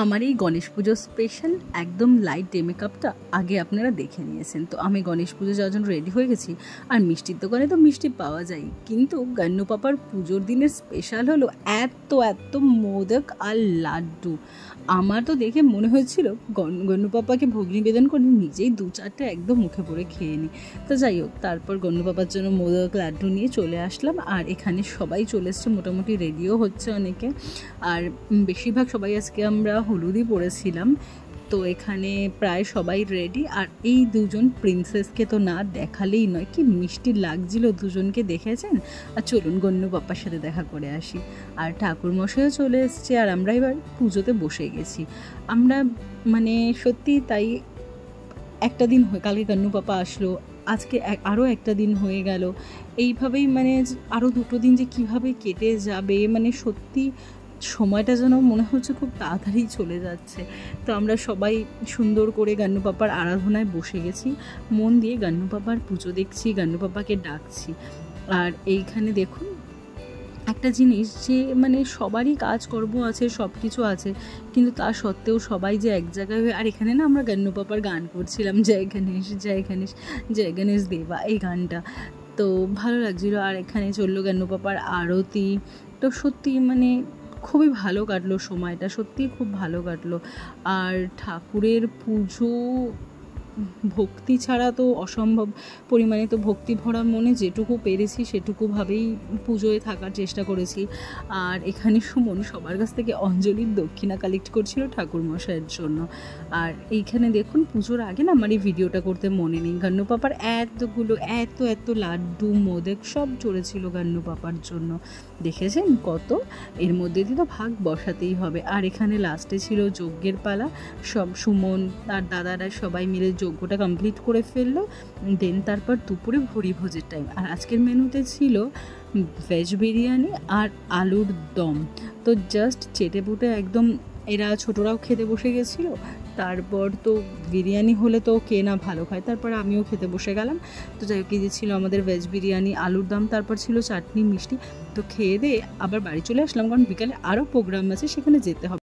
আমার এই গণেশ পুজো স্পেশাল একদম লাইট ডে মেকআপটা আগে আপনারা দেখে নিয়েছেন। তো আমি গণেশ পুজো যাওয়ার জন্য রেডি হয়ে গেছি। আর মিষ্টির দোকানে তো মিষ্টি পাওয়া যায়, কিন্তু গান্নু পাপার পুজোর দিনের স্পেশাল হলো এত এত মোদক আর লাড্ডু। আমার তো দেখে মনে হয়েছিল গন্নু পাপাকে ভোগ নিবেদন করে নিজেই 2-4টে একদম মুখে পড়ে খেয়ে নিই। তো যাই হোক, তারপর গন্নু পাপার জন্য মোদক লাড্ডু নিয়ে চলে আসলাম। আর এখানে সবাই চলে এসছে, মোটামুটি রেডিও হচ্ছে অনেকে। আর বেশিরভাগ সবাই আজকে আমরা হলুদই পরেছিলাম। তো এখানে প্রায় সবাই রেডি। আর এই দুজন প্রিন্সেসকে তো না দেখালেই নয়, কি মিষ্টি লাগছিল দুজনকে, দেখেছেন? আর চলুন গন্নু পাপ্পার সাথে দেখা করে আসি। আর ঠাকুরমশাইও চলে এসছে, আর আমরা এবার পুজোতে বসে গেছি। আমরা মানে সত্যি তাই একটা দিন কালকে গন্নু পাপা আসলো, আজকে আরও একটা দিন হয়ে গেল। এইভাবেই মানে আরও 2টো দিন যে কীভাবে কেটে যাবে, মানে সত্যি সময়টা যেন মনে হচ্ছে খুব তাড়াতাড়ি চলে যাচ্ছে। তো আমরা সবাই সুন্দর করে গান্নু পাপার আরাধনায় বসে গেছি, মন দিয়ে গান্নু পাপার পুজো দেখছি, গান্নু পাপাকে ডাকছি। আর এইখানে দেখুন একটা জিনিস, যে মানে সবারই কাজকর্ম আছে, সব কিছু আছে, কিন্তু তা সত্ত্বেও সবাই যে এক জায়গায় হয়ে, আর এখানে না আমরা গান্নু পাপার গান করছিলাম, জয় গণেশ জয় গণেশ জয় গণেশ দেবা, এই গানটা তো ভালো লাগছিলো। আর এখানে চললো গান্নু পাপার আরতি। তো সত্যি মানে খুবই ভালো কাটলো সময়টা, সত্যিই খুব ভালো কাটলো। আর ঠাকুরের পুজো ভক্তি ছাড়া তো অসম্ভব পরিমাণে, তো ভক্তি ভরা মনে যেটুকু পেরেছি সেটুকুভাবেই পুজোয় থাকার চেষ্টা করেছি। আর এখানে সুমন সবার কাছ থেকে অঞ্জলির দক্ষিণা কালেক্ট করছিল ঠাকুরমশাইয়ের জন্য। আর এইখানে দেখুন পুজোর আগে না আমার এই ভিডিওটা করতে মনে নেই, গান্নু পাপার এতগুলো এত এত লাড্ডু মোদক সব চড়েছিল গান্নু পাপার জন্য, দেখেছেন কত। এর মধ্যে দিয়ে তো ভাগ বসাতেই হবে। আর এখানে লাস্টে ছিল যজ্ঞের পালা, সব সুমন তার দাদারা সবাই মিলে যজ্ঞটা কমপ্লিট করে ফেললো। দেন তারপর দুপুরে ভোজের টাইম। আর আজকের মেনুতে ছিল ভেজ বিরিয়ানি আর আলুর দম। তো জাস্ট চেটেপুটে একদম এরা ছোটরাও খেতে বসে গেছিলো। তারপর তো বিরিয়ানি হলে তো কে না ভালো খায়, তারপর আমিও খেতে বসে গেলাম। তো যাই হোক, যে ছিল আমাদের ভেজ বিরিয়ানি, আলুর দম, তারপর ছিল চাটনি মিষ্টি। তো খেয়ে দিয়ে আবার বাড়ি চলে আসলাম, কারণ বিকালে আরও প্রোগ্রাম আছে, সেখানে যেতে হবে।